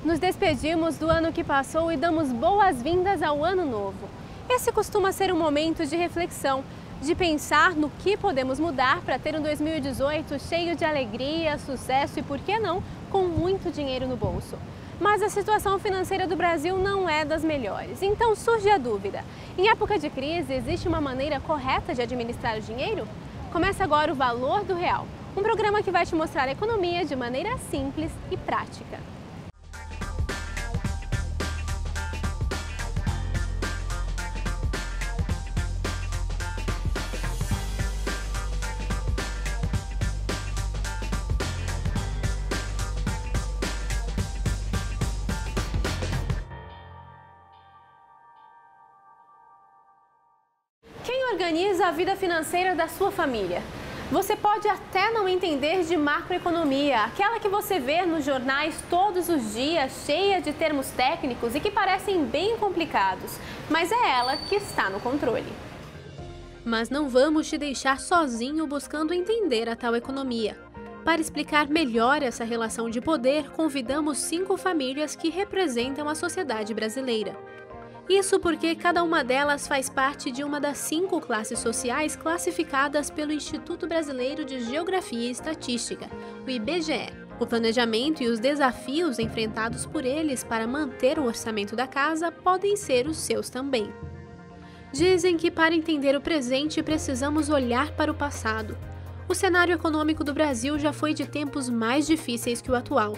Nos despedimos do ano que passou e damos boas-vindas ao ano novo. Esse costuma ser um momento de reflexão, de pensar no que podemos mudar para ter um 2018 cheio de alegria, sucesso e, por que não, com muito dinheiro no bolso. Mas a situação financeira do Brasil não é das melhores. Então surge a dúvida: em época de crise, existe uma maneira correta de administrar o dinheiro? Começa agora o Valor do Real, um programa que vai te mostrar a economia de maneira simples e prática. Quem organiza a vida financeira da sua família? Você pode até não entender de macroeconomia, aquela que você vê nos jornais todos os dias, cheia de termos técnicos e que parecem bem complicados, mas é ela que está no controle. Mas não vamos te deixar sozinho buscando entender a tal economia. Para explicar melhor essa relação de poder, convidamos 5 famílias que representam a sociedade brasileira. Isso porque cada uma delas faz parte de uma das 5 classes sociais classificadas pelo Instituto Brasileiro de Geografia e Estatística, o IBGE. O planejamento e os desafios enfrentados por eles para manter o orçamento da casa podem ser os seus também. Dizem que para entender o presente precisamos olhar para o passado. O cenário econômico do Brasil já foi de tempos mais difíceis que o atual.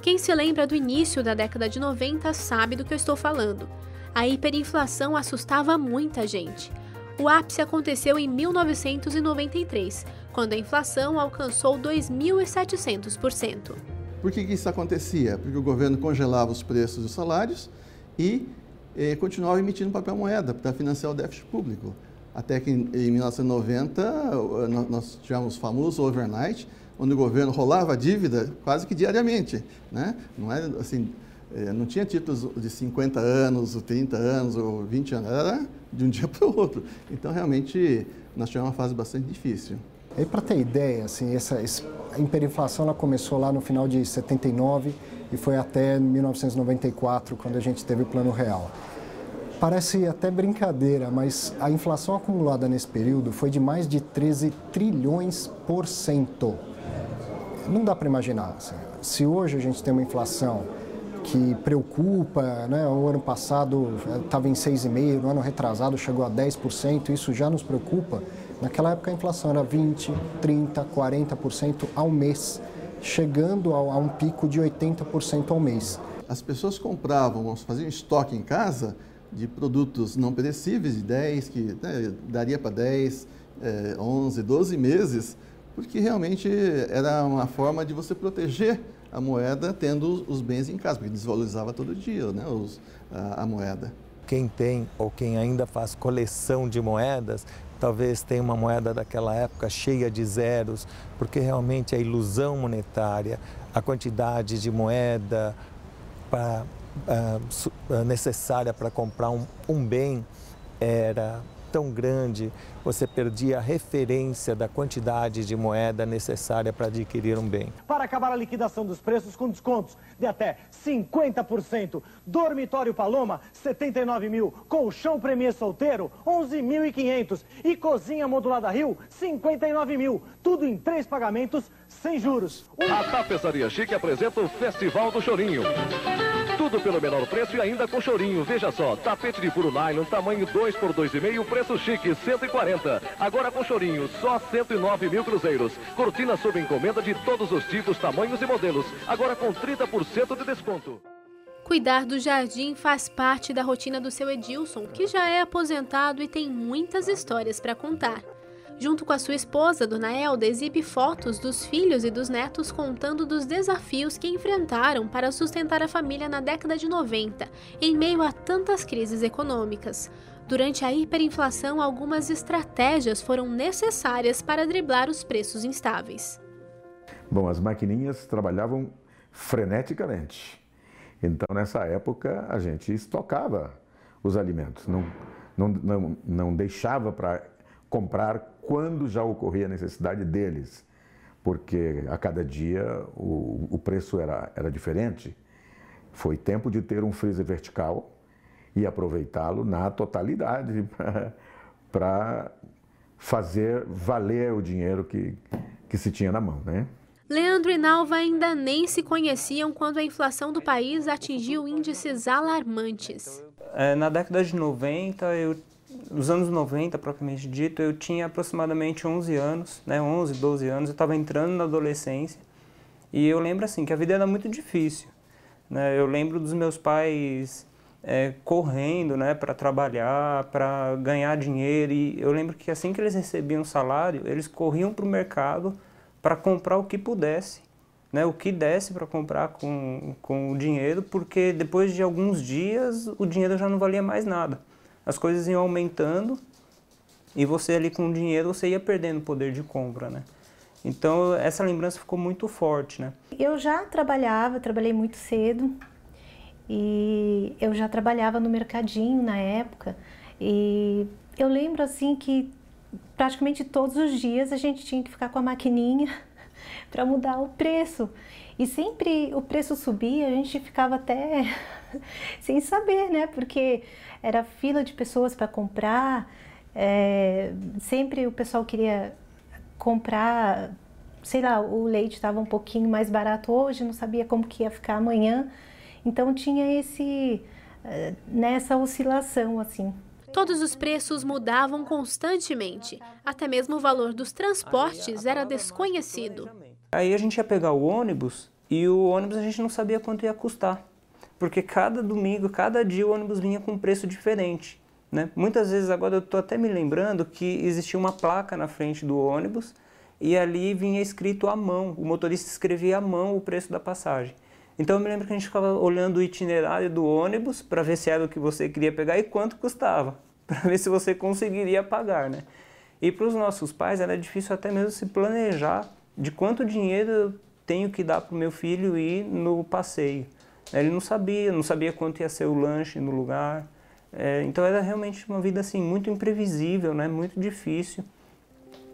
Quem se lembra do início da década de 90 sabe do que eu estou falando. A hiperinflação assustava muita gente. O ápice aconteceu em 1993, quando a inflação alcançou 2.700%. Por que isso acontecia? Porque o governo congelava os preços dos salários e continuava emitindo papel moeda para financiar o déficit público. Até que em 1990 nós tivemos o famoso overnight, onde o governo rolava a dívida quase que diariamente, né? Não é assim. Não tinha títulos de 50 anos, ou 30 anos, ou 20 anos, era de um dia para o outro. Então, realmente, nós tivemos uma fase bastante difícil. E para ter ideia, assim, a hiperinflação ela começou lá no final de 79 e foi até 1994, quando a gente teve o Plano Real. Parece até brincadeira, mas a inflação acumulada nesse período foi de mais de 13 trilhões por cento. Não dá para imaginar. Assim, se hoje a gente tem uma inflação que preocupa, né? O ano passado estava em 6,5%, no ano retrasado chegou a 10%, isso já nos preocupa. Naquela época a inflação era 20%, 30%, 40% ao mês, chegando a um pico de 80% ao mês. As pessoas compravam, faziam estoque em casa de produtos não perecíveis, de 10, que daria para 10, 11, 12 meses, porque realmente era uma forma de você proteger a moeda tendo os bens em casa, porque desvalorizava todo dia, né, a moeda. Quem tem ou quem ainda faz coleção de moedas, talvez tenha uma moeda daquela época cheia de zeros, porque realmente a ilusão monetária, a quantidade de moeda necessária para comprar um bem era tão grande, você perdia a referência da quantidade de moeda necessária para adquirir um bem. Para acabar a liquidação dos preços com descontos de até 50%. Dormitório Paloma, 79 mil. Colchão Premier Solteiro, 11.500. E cozinha modulada Rio, 59 mil. Tudo em 3 pagamentos, sem juros. A Tapeçaria Chique apresenta o Festival do Chorinho. Tudo pelo menor preço e ainda com chorinho. Veja só, tapete de puro nylon, tamanho 2 por 2,5, preço chique, 140. Agora com chorinho, só 109 mil cruzeiros. Cortina sob encomenda de todos os tipos, tamanhos e modelos. Agora com 30% de desconto. Cuidar do jardim faz parte da rotina do seu Edilson, que já é aposentado e tem muitas histórias para contar. Junto com a sua esposa, Dona Elda, exibe fotos dos filhos e dos netos contando dos desafios que enfrentaram para sustentar a família na década de 90, em meio a tantas crises econômicas. Durante a hiperinflação, algumas estratégias foram necessárias para driblar os preços instáveis. Bom, as maquininhas trabalhavam freneticamente. Então, nessa época, a gente estocava os alimentos, não deixava para comprar quando já ocorria a necessidade deles, porque a cada dia o preço era diferente. Foi tempo de ter um freezer vertical e aproveitá-lo na totalidade para fazer valer o dinheiro que se tinha na mão, né? Leandro e Nalva ainda nem se conheciam quando a inflação do país atingiu índices alarmantes. Na década de 90, nos anos 90, propriamente dito, eu tinha aproximadamente 11 anos, né, 11, 12 anos, eu estava entrando na adolescência e eu lembro assim que a vida era muito difícil, né? Eu lembro dos meus pais correndo, né, para trabalhar, para ganhar dinheiro, e eu lembro que assim que eles recebiam salário, eles corriam para o mercado para comprar o que pudesse, né, o que desse para comprar com o dinheiro, porque depois de alguns dias o dinheiro já não valia mais nada. As coisas iam aumentando e você ali com o dinheiro você ia perdendo o poder de compra, né? Então essa lembrança ficou muito forte, né? Eu já trabalhei muito cedo e eu já trabalhava no mercadinho na época e eu lembro assim que praticamente todos os dias a gente tinha que ficar com a maquininha para mudar o preço. E sempre o preço subia, a gente ficava até sem saber, né? Porque era fila de pessoas para comprar, sempre o pessoal queria comprar, sei lá, o leite estava um pouquinho mais barato hoje, não sabia como que ia ficar amanhã. Então tinha essa oscilação assim. Todos os preços mudavam constantemente, até mesmo o valor dos transportes era desconhecido. Aí a gente ia pegar o ônibus e o ônibus a gente não sabia quanto ia custar, porque cada domingo, cada dia o ônibus vinha com um preço diferente, né? Muitas vezes agora eu estou até me lembrando que existia uma placa na frente do ônibus e ali vinha escrito à mão, o motorista escrevia à mão o preço da passagem. Então eu me lembro que a gente ficava olhando o itinerário do ônibus para ver se era o que você queria pegar e quanto custava, para ver se você conseguiria pagar, né? E para os nossos pais era difícil até mesmo se planejar de quanto dinheiro eu tenho que dar para o meu filho ir no passeio. Ele não sabia quanto ia ser o lanche no lugar. Então era realmente uma vida assim, muito imprevisível, né? Muito difícil.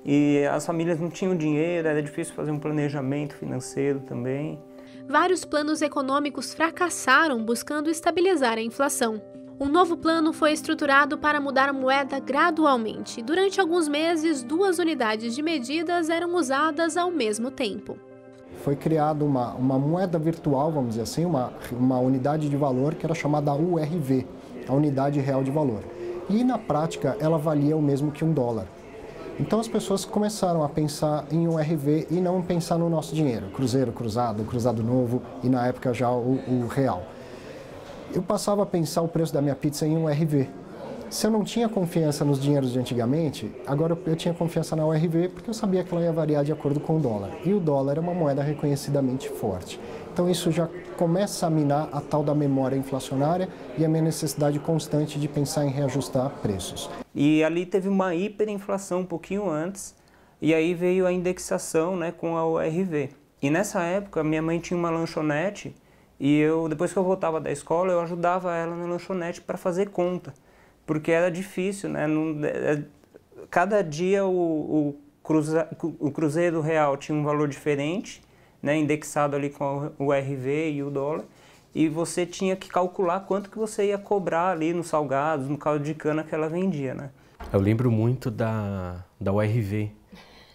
E as famílias não tinham dinheiro, era difícil fazer um planejamento financeiro também. Vários planos econômicos fracassaram buscando estabilizar a inflação. Um novo plano foi estruturado para mudar a moeda gradualmente. Durante alguns meses, 2 unidades de medidas eram usadas ao mesmo tempo. Foi criada uma moeda virtual, vamos dizer assim, uma unidade de valor que era chamada URV, a Unidade Real de Valor. E na prática ela valia o mesmo que $1. Então as pessoas começaram a pensar em URV e não pensar no nosso dinheiro, cruzeiro, cruzado, cruzado novo e na época já o real. Eu passava a pensar o preço da minha pizza em URV. Se eu não tinha confiança nos dinheiros de antigamente, agora eu tinha confiança na URV porque eu sabia que ela ia variar de acordo com o dólar. E o dólar é uma moeda reconhecidamente forte. Então isso já começa a minar a tal da memória inflacionária e a minha necessidade constante de pensar em reajustar preços. E ali teve uma hiperinflação um pouquinho antes, e aí veio a indexação, né, com a URV. E nessa época minha mãe tinha uma lanchonete e depois que eu voltava da escola eu ajudava ela na lanchonete para fazer conta, porque era difícil, né? Cada dia o cruzeiro real tinha um valor diferente, né, indexado ali com o URV e o dólar, e você tinha que calcular quanto que você ia cobrar ali nos salgados, no caldo de cana que ela vendia, né? Eu lembro muito da URV,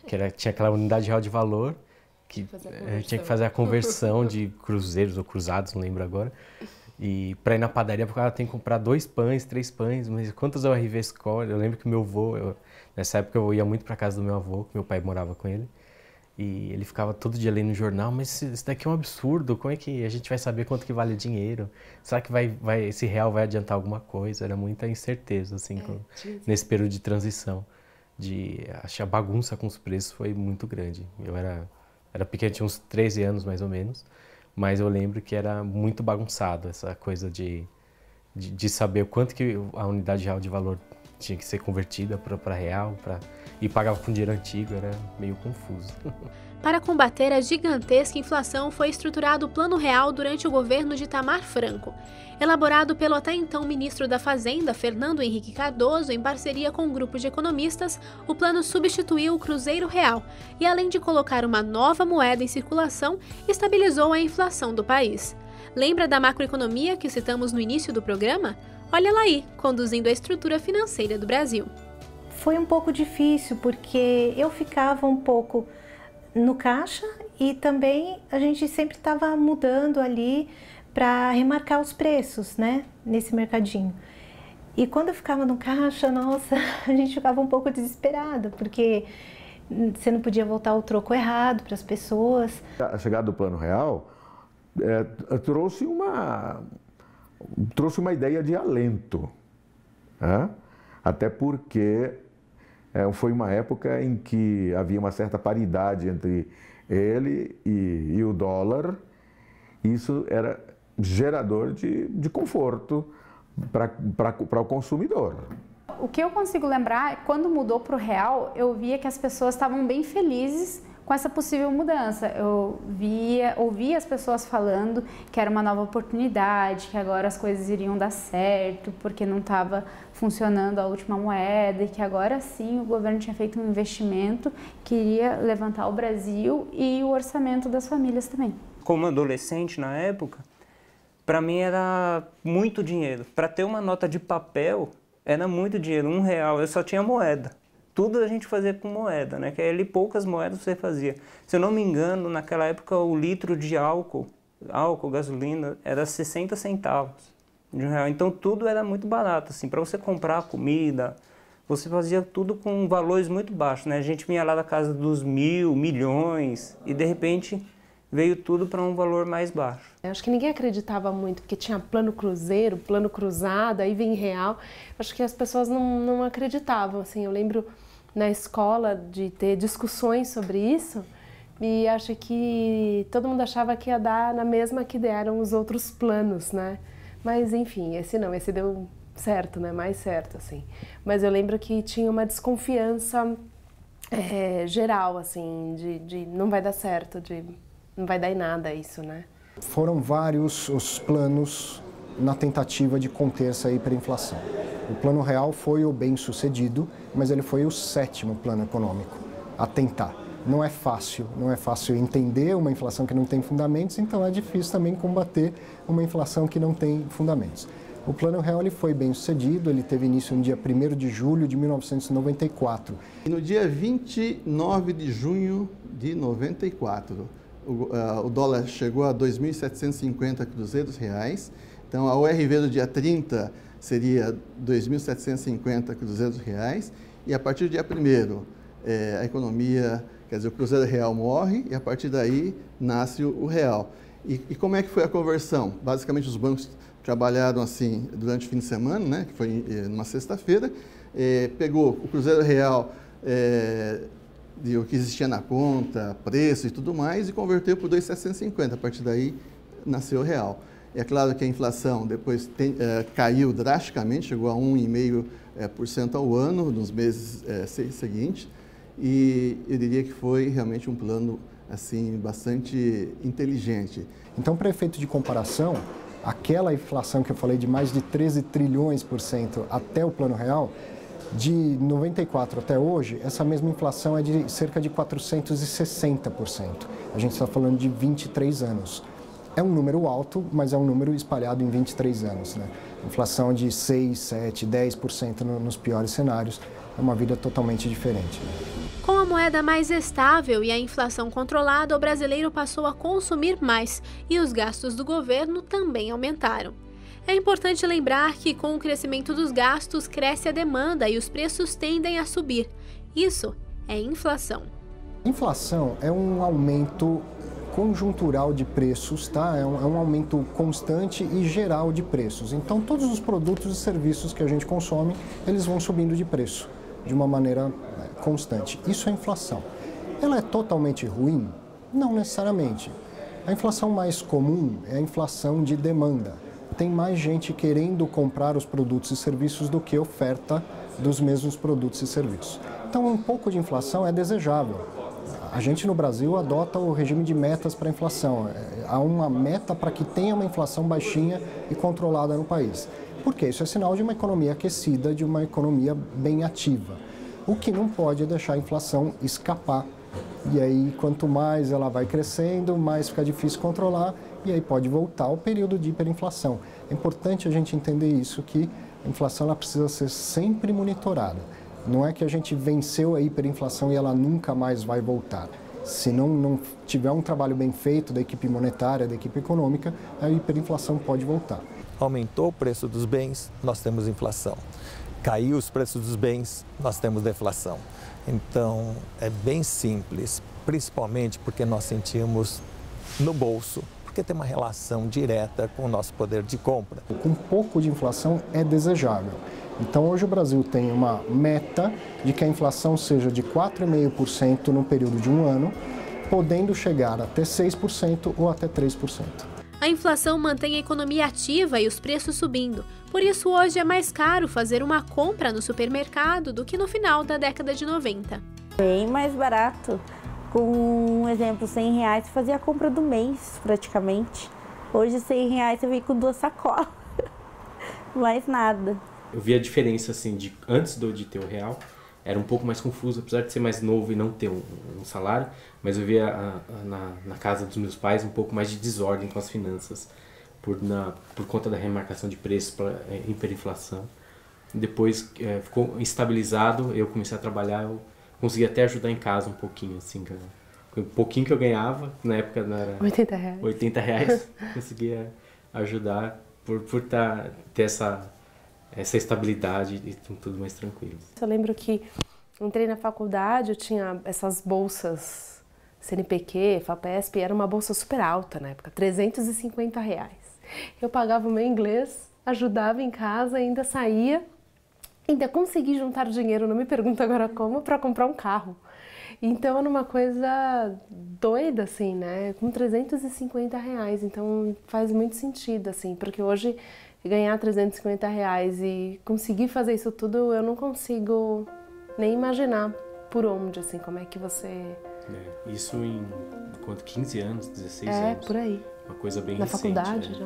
que tinha aquela unidade real de valor, que tinha que fazer a conversão de cruzeiros ou cruzados, não lembro agora, e para ir na padaria, porque ela tem que comprar 2 pães, 3 pães, mas quantas URV escolhe? Eu lembro que o meu avô, nessa época eu ia muito para casa do meu avô, que meu pai morava com ele, e ele ficava todo dia lendo no jornal, mas isso daqui é um absurdo, como é que a gente vai saber quanto que vale o dinheiro? Será que esse real vai adiantar alguma coisa? Era muita incerteza, assim, nesse período de transição. Acho que a bagunça com os preços foi muito grande. Eu era pequeno, tinha uns 13 anos mais ou menos, mas eu lembro que era muito bagunçado essa coisa de saber o quanto que a unidade real de valor tinha que ser convertida para real, e pagava com dinheiro antigo, era meio confuso. Para combater a gigantesca inflação, foi estruturado o Plano Real durante o governo de Itamar Franco. Elaborado pelo até então ministro da Fazenda, Fernando Henrique Cardoso, em parceria com um grupo de economistas, o plano substituiu o Cruzeiro Real e, além de colocar uma nova moeda em circulação, estabilizou a inflação do país. Lembra da macroeconomia que citamos no início do programa? Olha ela aí, conduzindo a estrutura financeira do Brasil. Foi um pouco difícil, porque eu ficava um pouco no caixa e também a gente sempre estava mudando ali para remarcar os preços, né, nesse mercadinho. E quando eu ficava no caixa, nossa, a gente ficava um pouco desesperada, porque você não podia voltar o troco errado para as pessoas. A chegada do Plano Real trouxe uma ideia de alento, né? Até porque foi uma época em que havia uma certa paridade entre ele e o dólar. Isso era gerador de conforto para o consumidor. O que eu consigo lembrar é que quando mudou para o real, eu via que as pessoas estavam bem felizes com essa possível mudança. Eu ouvia as pessoas falando que era uma nova oportunidade, que agora as coisas iriam dar certo, porque não estava funcionando a última moeda e que agora sim o governo tinha feito um investimento que iria levantar o Brasil e o orçamento das famílias também. Como adolescente na época, para mim era muito dinheiro. Para ter uma nota de papel, era muito dinheiro, R$1, eu só tinha moeda. Tudo a gente fazia com moeda, né? Que ali poucas moedas você fazia. Se eu não me engano, naquela época o litro de álcool, gasolina, era 60 centavos de R$1. Então tudo era muito barato, assim, para você comprar comida, você fazia tudo com valores muito baixos, né? A gente vinha lá da casa dos 1.000, milhões e de repente veio tudo para um valor mais baixo. Eu acho que ninguém acreditava muito, porque tinha plano cruzeiro, plano cruzado, aí vem real. Eu acho que as pessoas não acreditavam, assim. Eu lembro na escola de ter discussões sobre isso e acho que todo mundo achava que ia dar na mesma que deram os outros planos, né? Mas enfim, esse deu certo, né? Mais certo, assim. Mas eu lembro que tinha uma desconfiança geral, assim, de não vai dar certo, não vai dar em nada isso, né? Foram vários os planos na tentativa de conter essa hiperinflação. O Plano Real foi o bem-sucedido, mas ele foi o 7º plano econômico a tentar. Não é fácil entender uma inflação que não tem fundamentos, então é difícil também combater uma inflação que não tem fundamentos. O Plano Real ele foi bem-sucedido, ele teve início no dia 1º de julho de 1994. E no dia 29 de junho de 94, o dólar chegou a 2.750 cruzeiros reais. Então, a URV do dia 30 seria 2.750 cruzeiros reais. E a partir do dia 1º, a economia, quer dizer, o cruzeiro real morre e a partir daí nasce o real. E como é que foi a conversão? Basicamente, os bancos trabalharam assim durante o fim de semana, né, que foi numa sexta-feira, pegou o cruzeiro real de o que existia na conta, preço e tudo mais, e converteu por 2.750. A partir daí, nasceu o real. É claro que a inflação depois caiu drasticamente, chegou a 1,5% ao ano nos meses seguintes, e eu diria que foi realmente um plano assim, bastante inteligente. Então, para efeito de comparação, aquela inflação que eu falei de mais de 13 trilhões por cento até o Plano Real, de 94 até hoje, essa mesma inflação é de cerca de 460%. A gente está falando de 23 anos. É um número alto, mas é um número espalhado em 23 anos, né? Inflação de 6, 7, 10% nos piores cenários. É uma vida totalmente diferente. Com a moeda mais estável e a inflação controlada, o brasileiro passou a consumir mais e os gastos do governo também aumentaram. É importante lembrar que, com o crescimento dos gastos, cresce a demanda e os preços tendem a subir. Isso é inflação. Inflação é um aumento conjuntural de preços, tá? É um aumento constante e geral de preços. Então, todos os produtos e serviços que a gente consome, eles vão subindo de preço de uma maneira constante. Isso é inflação. Ela é totalmente ruim? Não necessariamente. A inflação mais comum é a inflação de demanda. Tem mais gente querendo comprar os produtos e serviços do que oferta dos mesmos produtos e serviços. Então, um pouco de inflação é desejável. A gente no Brasil adota o regime de metas para a inflação. Há uma meta para que tenha uma inflação baixinha e controlada no país. Por quê? Isso é sinal de uma economia aquecida, de uma economia bem ativa. O que não pode é deixar a inflação escapar e aí quanto mais ela vai crescendo, mais fica difícil controlar, e aí pode voltar ao período de hiperinflação. É importante a gente entender isso, que a inflação ela precisa ser sempre monitorada. Não é que a gente venceu a hiperinflação e ela nunca mais vai voltar. Se não tiver um trabalho bem feito da equipe monetária, da equipe econômica, a hiperinflação pode voltar. Aumentou o preço dos bens, nós temos inflação. Caiu os preços dos bens, nós temos deflação. Então, é bem simples, principalmente porque nós sentimos no bolso, porque tem uma relação direta com o nosso poder de compra. Com um pouco de inflação é desejável. Então, hoje o Brasil tem uma meta de que a inflação seja de 4,5% no período de um ano, podendo chegar até 6% ou até 3%. A inflação mantém a economia ativa e os preços subindo. Por isso, hoje é mais caro fazer uma compra no supermercado do que no final da década de 90. Bem mais barato. Com um exemplo, R$100 você fazia a compra do mês, praticamente. Hoje, R$100 você vem com 2 sacolas. Mais nada. Eu vi a diferença, assim, de antes de ter o real, era um pouco mais confuso, apesar de ser mais novo e não ter um salário, mas eu via na casa dos meus pais um pouco mais de desordem com as finanças, por conta da remarcação de preços para hiperinflação. Depois ficou estabilizado, eu comecei a trabalhar, eu consegui até ajudar em casa um pouquinho, assim, o pouquinho que eu ganhava, na época não era R$80. R$80, conseguia ajudar por ter essa estabilidade e tudo mais tranquilo. Eu lembro que entrei na faculdade, eu tinha essas bolsas CNPq, FAPESP, era uma bolsa super alta na época, R$350. Eu pagava o meu inglês, ajudava em casa, ainda saía, ainda consegui juntar dinheiro, não me pergunta agora como, para comprar um carro. Então era uma coisa doida, assim, né? Com R$350. Então faz muito sentido, assim, porque hoje ganhar R$350 e conseguir fazer isso tudo, eu não consigo nem imaginar por onde, assim, como é que você... Isso em quanto? 15 anos, 16 anos? Por aí. Uma coisa bem recente. Na faculdade já.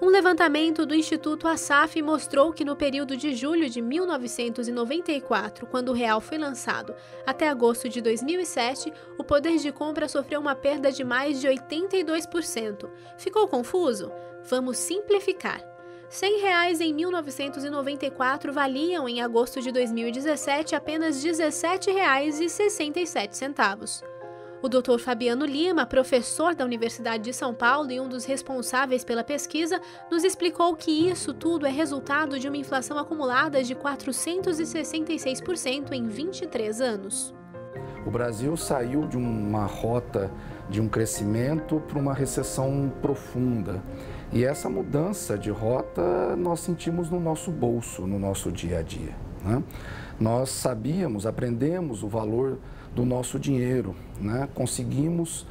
Um levantamento do Instituto ASAF mostrou que no período de julho de 1994, quando o real foi lançado, até agosto de 2007, o poder de compra sofreu uma perda de mais de 82%. Ficou confuso? Vamos simplificar. R$100 em 1994 valiam, em agosto de 2017, apenas R$17,67. O Dr. Fabiano Lima, professor da Universidade de São Paulo e um dos responsáveis pela pesquisa, nos explicou que isso tudo é resultado de uma inflação acumulada de 466% em 23 anos. O Brasil saiu de uma rota de um crescimento para uma recessão profunda. E essa mudança de rota nós sentimos no nosso bolso, no nosso dia a dia, né? Nós sabíamos, aprendemos o valor do nosso dinheiro, né? Conseguimos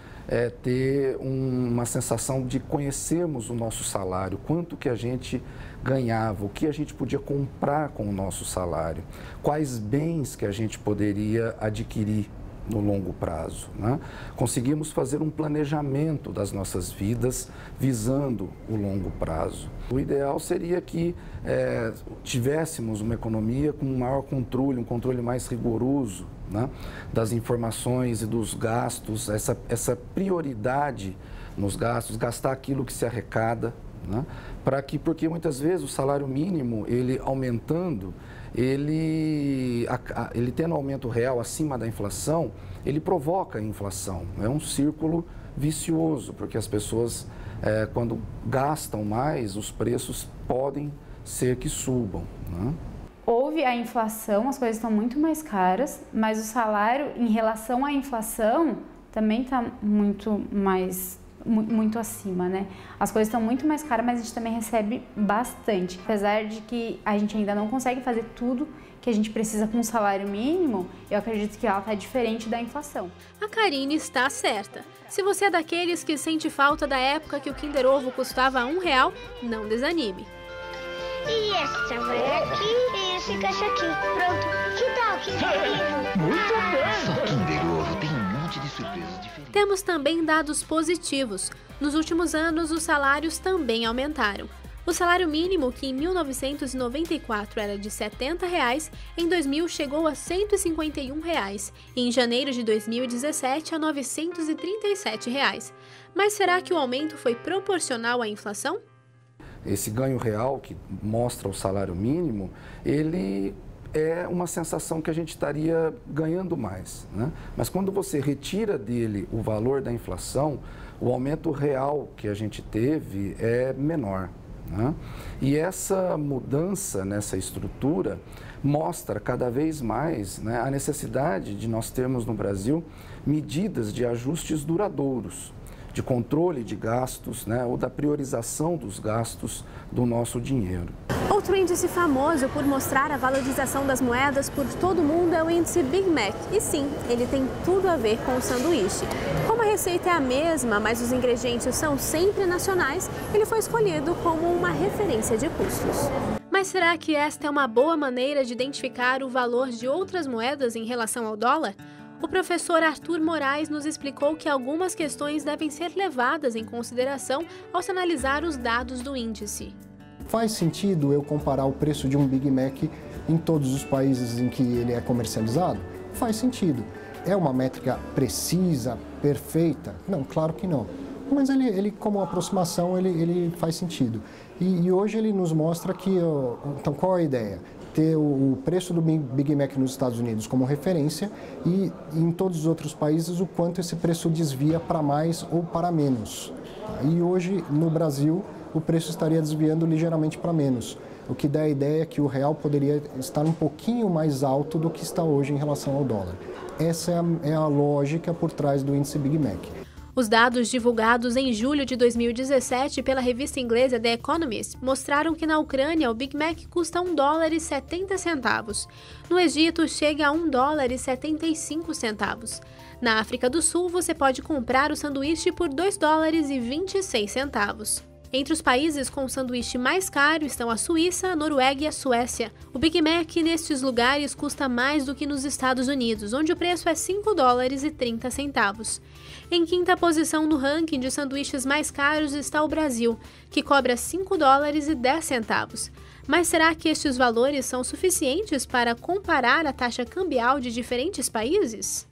ter uma sensação de conhecermos o nosso salário, quanto que a gente ganhava, o que a gente podia comprar com o nosso salário, quais bens que a gente poderia adquirir no longo prazo, né? Conseguimos fazer um planejamento das nossas vidas visando o longo prazo. O ideal seria que tivéssemos uma economia com um maior controle, um controle mais rigoroso, né, das informações e dos gastos, essa prioridade nos gastos, gastar aquilo que se arrecada, né, porque muitas vezes o salário mínimo, ele aumentando, ele tendo aumento real acima da inflação, ele provoca a inflação. É um círculo vicioso, porque as pessoas, quando gastam mais, os preços podem ser que subam, né? Houve a inflação, as coisas estão muito mais caras, mas o salário, em relação à inflação, também está muito acima, né? As coisas estão muito mais caras, mas a gente também recebe bastante. Apesar de que a gente ainda não consegue fazer tudo que a gente precisa com o salário mínimo, eu acredito que ela está diferente da inflação. A Karine está certa. Se você é daqueles que sente falta da época que o Kinder Ovo custava R$1, não desanime. E essa vai aqui e esse caixa aqui. Pronto. Que tal, Kinder Ovo? Muito bem! Só Kinder Ovo tem um monte de surpresas diferentes. Temos também dados positivos. Nos últimos anos, os salários também aumentaram. O salário mínimo, que em 1994 era de R$ 70, em 2000 chegou a R$ 151 e em janeiro de 2017 a R$ 937. Mas será que o aumento foi proporcional à inflação? Esse ganho real que mostra o salário mínimo, ele é uma sensação que a gente estaria ganhando mais, né? Mas quando você retira dele o valor da inflação, o aumento real que a gente teve é menor, né? E essa mudança nessa estrutura mostra cada vez mais, né, a necessidade de nós termos no Brasil medidas de ajustes duradouros, de controle de gastos, né, ou da priorização dos gastos do nosso dinheiro. Outro índice famoso por mostrar a valorização das moedas por todo o mundo é o índice Big Mac. E sim, ele tem tudo a ver com o sanduíche. Como a receita é a mesma, mas os ingredientes são sempre nacionais, ele foi escolhido como uma referência de custos. Mas será que esta é uma boa maneira de identificar o valor de outras moedas em relação ao dólar? O professor Arthur Moraes nos explicou que algumas questões devem ser levadas em consideração ao se analisar os dados do índice. Faz sentido eu comparar o preço de um Big Mac em todos os países em que ele é comercializado? Faz sentido. É uma métrica precisa, perfeita? Não, claro que não. Mas ele como aproximação, ele faz sentido. E hoje ele nos mostra que, então qual é a ideia? Ter o preço do Big Mac nos Estados Unidos como referência e em todos os outros países o quanto esse preço desvia para mais ou para menos. E hoje, no Brasil, o preço estaria desviando ligeiramente para menos, o que dá a ideia que o real poderia estar um pouquinho mais alto do que está hoje em relação ao dólar. Essa é a lógica por trás do índice Big Mac. Os dados divulgados em julho de 2017 pela revista inglesa The Economist mostraram que na Ucrânia o Big Mac custa $1,70. No Egito chega a $1,75. Na África do Sul você pode comprar o sanduíche por $2,26. Entre os países com o sanduíche mais caro estão a Suíça, a Noruega e a Suécia. O Big Mac nestes lugares custa mais do que nos Estados Unidos, onde o preço é $5,30. Em quinta posição no ranking de sanduíches mais caros está o Brasil, que cobra $5,10. Mas será que estes valores são suficientes para comparar a taxa cambial de diferentes países?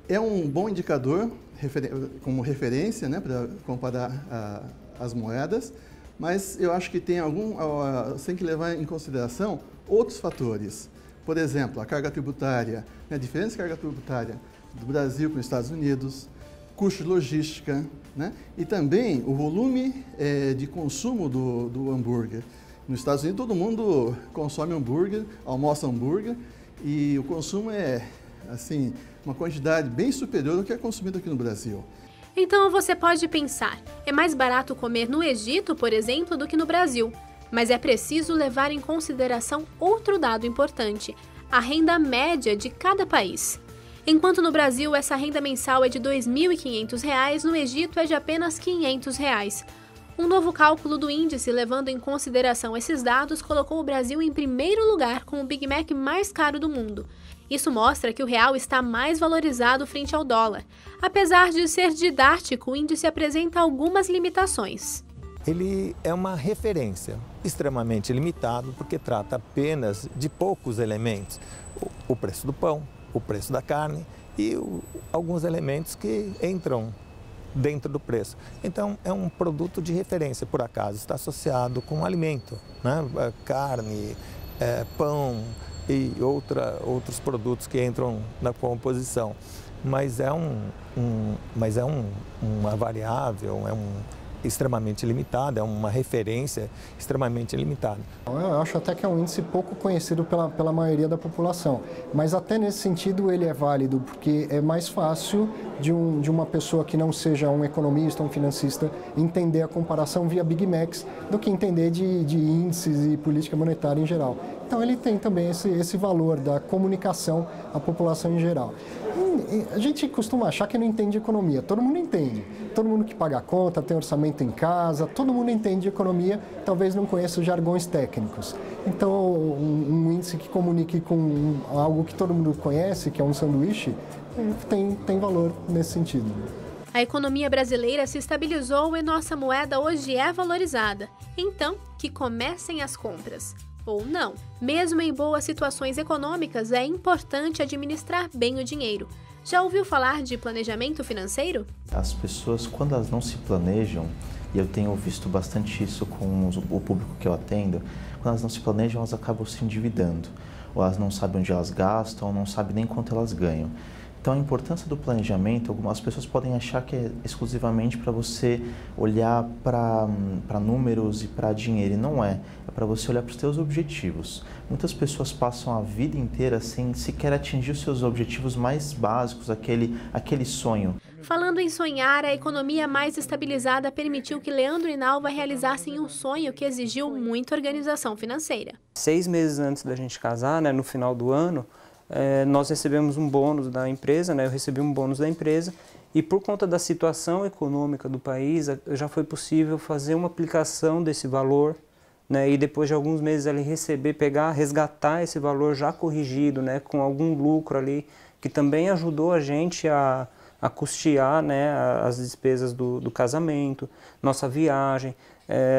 É um bom indicador como referência, né, para comparar as moedas, mas eu acho que tem que levar em consideração outros fatores. Por exemplo, a carga tributária, a diferença de carga tributária do Brasil com os Estados Unidos, custo de logística, né, e também o volume de consumo do hambúrguer. Nos Estados Unidos todo mundo consome hambúrguer, almoça hambúrguer, e o consumo é assim, uma quantidade bem superior ao que é consumido aqui no Brasil. Então você pode pensar, é mais barato comer no Egito, por exemplo, do que no Brasil. Mas é preciso levar em consideração outro dado importante, a renda média de cada país. Enquanto no Brasil essa renda mensal é de R$ 2.500, no Egito é de apenas R$ 500. Um novo cálculo do índice, levando em consideração esses dados, colocou o Brasil em primeiro lugar com o Big Mac mais caro do mundo. Isso mostra que o real está mais valorizado frente ao dólar. Apesar de ser didático, o índice apresenta algumas limitações. Ele é uma referência extremamente limitado porque trata apenas de poucos elementos. O preço do pão, o preço da carne e alguns elementos que entram dentro do preço. Então, é um produto de referência, por acaso, está associado com alimento, né? Carne, pão e outros produtos que entram na composição. Mas é uma variável, extremamente limitada, é uma referência extremamente limitada. Eu acho até que é um índice pouco conhecido pela maioria da população, mas até nesse sentido ele é válido, porque é mais fácil de uma pessoa que não seja um economista, um financista, entender a comparação via Big Macs do que entender de índices e política monetária em geral. Então ele tem também esse valor da comunicação à população em geral. A gente costuma achar que não entende economia, todo mundo entende. Todo mundo que paga a conta, tem orçamento em casa, todo mundo entende economia, talvez não conheça os jargões técnicos. Então, um índice que comunique com algo que todo mundo conhece, que é um sanduíche, tem valor nesse sentido. A economia brasileira se estabilizou e nossa moeda hoje é valorizada. Então, que comecem as compras. Ou não. Mesmo em boas situações econômicas, é importante administrar bem o dinheiro. Já ouviu falar de planejamento financeiro? As pessoas, quando elas não se planejam, e eu tenho visto bastante isso com o público que eu atendo, quando elas não se planejam, elas acabam se endividando. Ou elas não sabem onde elas gastam, ou não sabem nem quanto elas ganham. Então, a importância do planejamento, algumas pessoas podem achar que é exclusivamente para você olhar para números e para dinheiro, e não é. É para você olhar para os seus objetivos. Muitas pessoas passam a vida inteira sem sequer atingir os seus objetivos mais básicos, aquele sonho. Falando em sonhar, a economia mais estabilizada permitiu que Leandro e Nalva realizassem um sonho que exigiu muita organização financeira. 6 meses antes da gente casar, no final do ano, nós recebemos um bônus da empresa, eu recebi um bônus da empresa, e por conta da situação econômica do país, já foi possível fazer uma aplicação desse valor, e depois de alguns meses ali resgatar esse valor já corrigido, com algum lucro ali, que também ajudou a gente a custear as despesas do casamento, nossa viagem.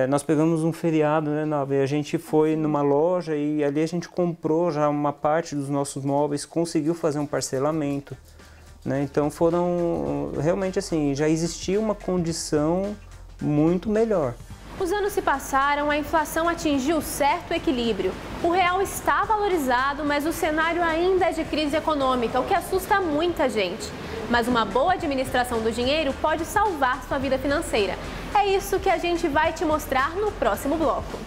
Nós pegamos um feriado, e a gente foi numa loja e ali a gente comprou já uma parte dos nossos móveis, conseguiu fazer um parcelamento. Então foram realmente assim, já existia uma condição muito melhor. Os anos se passaram, a inflação atingiu certo equilíbrio. O real está valorizado, mas o cenário ainda é de crise econômica, o que assusta muita gente. Mas uma boa administração do dinheiro pode salvar sua vida financeira. É isso que a gente vai te mostrar no próximo bloco.